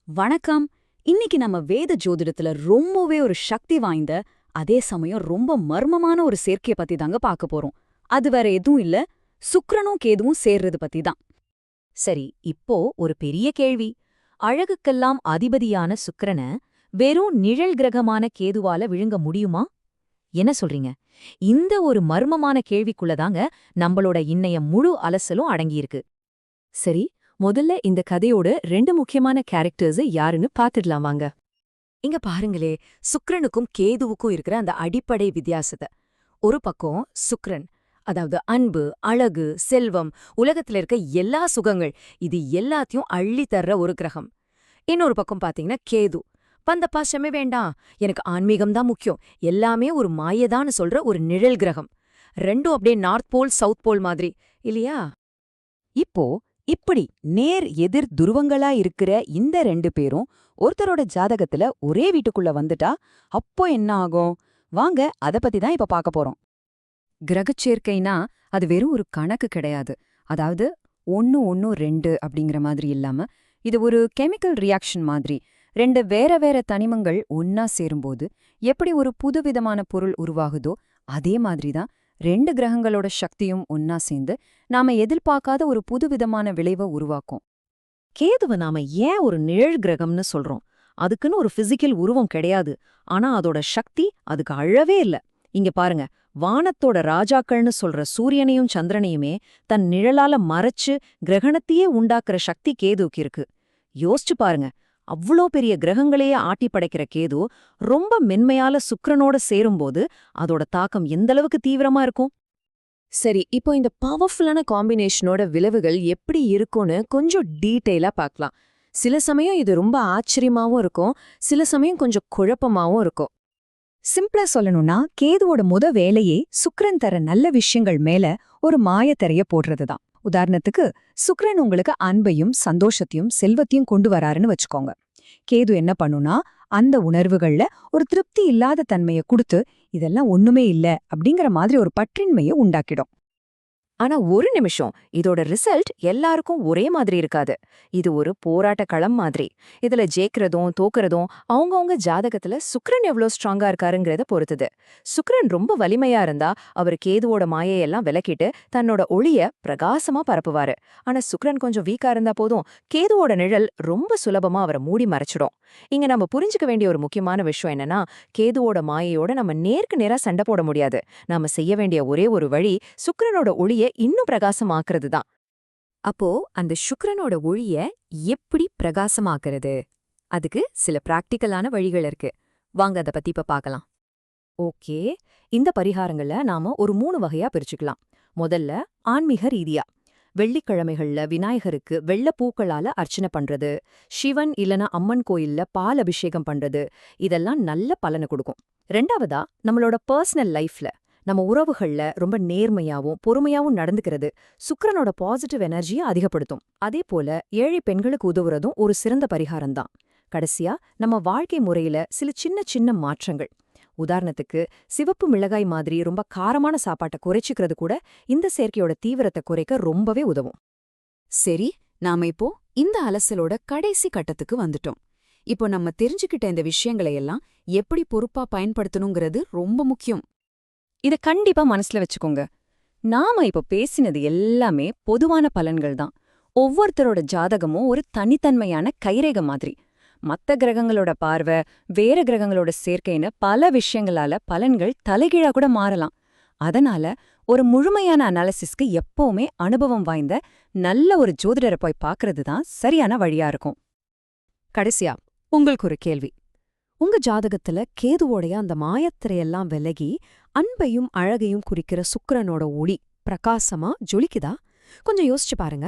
வணக்கம். இன்னைக்கு நம்ம வேத ஜோதிடத்துல ரொம்பவே ஒரு சக்தி வாய்ந்த, அதே சமயம் ரொம்ப மர்மமான ஒரு சேர்க்கைய பத்தி தாங்க பார்க்க போறோம். அது வேற எதுவும் இல்ல, சுக்கிரனும் கேதுவும் சேர்றது பத்தி தான். சரி, இப்போ ஒரு பெரிய கேள்வி. அழகுக்கெல்லாம் அதிபதியான சுக்கிரன வெறும் நிழல் கிரகமான கேதுவால விழுங்க முடியுமா? என்ன சொல்றீங்க? இந்த ஒரு மர்மமான கேள்விக்குள்ளதாங்க நம்மளோட இன்னைய முழு அலசலும் அடங்கியிருக்கு. சரி, முதல்ல இந்த கதையோட ரெண்டு முக்கியமான கேரக்டர்ஸ் யாருன்னு பாத்துடலாம் வாங்க. இங்க பாருங்களே, சுக்கிரனுக்கும் கேதுவுக்கும் இருக்கிற அந்த அடிப்படை வித்தியாசத்தை. ஒரு பக்கம் சுக்கிரன், அதாவது அன்பு, அழகு, செல்வம், உலகத்துல இருக்க எல்லா சுகங்கள், இது எல்லாத்தையும் அள்ளி தர்ற ஒரு கிரகம். இன்னொரு பக்கம் பாத்தீங்கன்னா கேது, பந்த பாசமே வேண்டாம், எனக்கு ஆன்மீகம் தான் முக்கியம், எல்லாமே ஒரு மாயதான்னு சொல்ற ஒரு நிழல் கிரகம். ரெண்டும் அப்படியே நார்த் போல் சவுத் போல் மாதிரி இல்லையா? இப்போ இப்படி நேர் எதிர் துருவங்களா இருக்கிற இந்த ரெண்டு பேரும் ஒருத்தரோட ஜாதகத்துல ஒரே வீட்டுக்குள்ள வந்துட்டா அப்போ என்ன ஆகும்? வாங்க அத பத்தி தான் இப்ப பார்க்க போறோம். கிரகச் சேர்க்கைனா அது வெறும் ஒரு கணக்கு கிடையாது. அதாவது 1 1 2 அப்படிங்கிற மாதிரி இல்லாம, இது ஒரு கெமிக்கல் ரியாக்ஷன் மாதிரி. ரெண்டு வேற வேற தனிமங்கள் ஒன்னா சேரும்போது எப்படி ஒரு புதுவிதமான பொருள் உருவாகுதோ அதே மாதிரி தான் ரெண்டு கிரகங்களோட சக்தியும் ஒன்னா சேர்ந்து நாம எதிர்பார்க்காத ஒரு புதுவிதமான விளைவை உருவாக்கும். கேதுவ நாம ஏன் ஒரு நிழல் கிரகம்னு சொல்றோம்? அதுக்குன்னு ஒரு பிசிக்கல் உருவம் கிடையாது. ஆனா அதோட சக்தி அதுக்கு அழவே இல்ல. இங்க பாருங்க, வானத்தோட ராஜாக்கள்னு சொல்ற சூரியனையும் சந்திரனையுமே தன் நிழலால மறைச்சு கிரகணத்தையே உண்டாக்குற சக்தி கேதுவுக்கு இருக்கு. யோசிச்சு பாருங்க, அவ்ளோ பெரிய கிரகங்களையே ஆட்டி படைக்கிற கேது ரொம்ப மென்மையால சுக்கிரனோட சேரும்போது அதோட தாக்கம் எந்தளவுக்கு தீவிரமா இருக்கும்? சரி, இப்போ இந்த பவர்ஃபுல்லான காம்பினேஷனோட விளைவுகள் எப்படி இருக்கும்னு கொஞ்சம் டீட்டெயிலா பார்க்கலாம். சில சமயம் இது ரொம்ப ஆச்சரியமாவும் இருக்கும், சில சமயம் கொஞ்சம் குழப்பமாவும் இருக்கும். சிம்பிளா சொல்லணும்னா, கேதுவோட வேலையே சுக்கிரன் தர நல்ல விஷயங்கள் மேல ஒரு மாயத்திரைய போடுறதுதான். உதாரணத்துக்கு, சுக்கிரன் உங்களுக்கு அன்பையும் சந்தோஷத்தையும் செல்வத்தையும் கொண்டு வராருன்னு வச்சுக்கோங்க. கேது என்ன பண்ணுனா, அந்த உணர்வுகள்ல ஒரு திருப்தி இல்லாத தன்மையை கொடுத்து இதெல்லாம் ஒண்ணுமே இல்ல அப்படிங்கிற மாதிரி ஒரு பற்றின்மையை உண்டாக்கிடும். ஆனா ஒரு நிமிஷம், இதோட ரிசல்ட் எல்லாருக்கும் ஒரே மாதிரி இருக்காது. இது ஒரு போராட்ட களம் மாதிரி. இதுல ஜெயிக்கிறதும் தோக்குறதும் அவங்கவங்க ஜாதகத்துல சுக்கிரன் எவ்வளவு ஸ்ட்ராங்கா இருக்காருங்கிறத பொறுத்துது. சுக்கிரன் ரொம்ப வலிமையா இருந்தா அவர் கேதுவோட மாயையெல்லாம் விலக்கிட்டு தன்னோட ஒளிய பிரகாசமா பரப்புவாரு. ஆனா சுக்கிரன் கொஞ்சம் வீக்கா இருந்தா போதும், கேதுவோட நிழல் ரொம்ப சுலபமா அவரை மூடி மறைச்சிடும். இங்க நம்ம புரிஞ்சுக்க வேண்டிய ஒரு முக்கியமான விஷயம் என்னன்னா, கேதுவோட மாயையோட நம்ம நேருக்கு நேரா சண்டை போட முடியாது. நாம செய்ய வேண்டிய ஒரே ஒரு வழி சுக்கிரனோட ஒளிய இன்னும் பிரகாசமாக்குறது தான். அப்போ அந்த சுக்கிரனோட ஒளிய எப்படி பிரகாசமாக்குறது? அதுக்கு சில பிராக்டிக்கலான வழிகள் இருக்கு. வாங்க அத பத்தி இப்ப பார்க்கலாம். ஓகே, இந்த பரிகாரங்கள நாம ஒரு 3 வகையா பிரிச்சுக்கலாம். முதல்ல ஆன்மீக ரீதியா. வெள்ளிக்கிழமைகள்ல விநாயகருக்கு வெள்ள பூக்களால அர்ச்சனை பண்றது, சிவன் இல்லனா அம்மன் கோயில்ல பால் அபிஷேகம் பண்றது, இதெல்லாம் நல்ல பலனை கொடுக்கும். ரெண்டாவதா, நம்மளோட பர்சனல் லைஃப்ல நம்ம உறவுகள்ல ரொம்ப நேர்மையாவும் பொறுமையாவும் நடந்துக்கிறது சுக்கிரனோட பாசிட்டிவ் எனர்ஜியை அதிகப்படுத்தும். அதே போல ஏழை பெண்களுக்கு உதவுறதும் ஒரு சிறந்த பரிகாரம்தான். கடைசியா, நம்ம வாழ்க்கை முறையில சில சின்ன சின்ன மாற்றங்கள். உதாரணத்துக்கு, சிவப்பு மிளகாய் மாதிரி ரொம்ப காரமான சாப்பாட்டை குறைச்சிக்கிறது கூட இந்த சேர்க்கையோட தீவிரத்தை குறைக்க ரொம்பவே உதவும். சரி, நாம இப்போ இந்த அலசலோட கடைசி கட்டத்துக்கு வந்துட்டோம். இப்போ நம்ம தெரிஞ்சுக்கிட்ட இந்த விஷயங்களை எல்லாம் எப்படி பொறுப்பா பயன்படுத்தணுங்கிறது ரொம்ப முக்கியம். இத கண்டிப்பா மனசுல வச்சுக்கோங்க. நாம இப்ப பேசினது எல்லாமே பொதுவான பலன்கள் தான். ஒவ்வொருத்தரோட ஜாதகமும் ஒரு தனித்தன்மையான கைரேகை மாதிரி. மத்த கிரகங்களோட பார்வை, வேற கிரகங்களோட சேர்க்கைன்னு பல விஷயங்களால பலன்கள் தலைகீழா கூட மாறலாம். அதனால ஒரு முழுமையான அனாலிசிஸ்க்கு எப்பவுமே அனுபவம் வாய்ந்த நல்ல ஒரு ஜோதிடரை போய் பார்க்கறது தான் சரியான வழியா இருக்கும். கடைசியா, உங்களுக்கு ஒரு கேள்வி. உங்க ஜாதகத்துல கேதுவோடைய அந்த மாயத்திரையெல்லாம் விலகி அன்பையும் அழகையும் குறிக்கிற சுக்கிரனோட ஒளி பிரகாசமா ஜொலிக்குதா? கொஞ்சம் யோசிச்சு பாருங்க.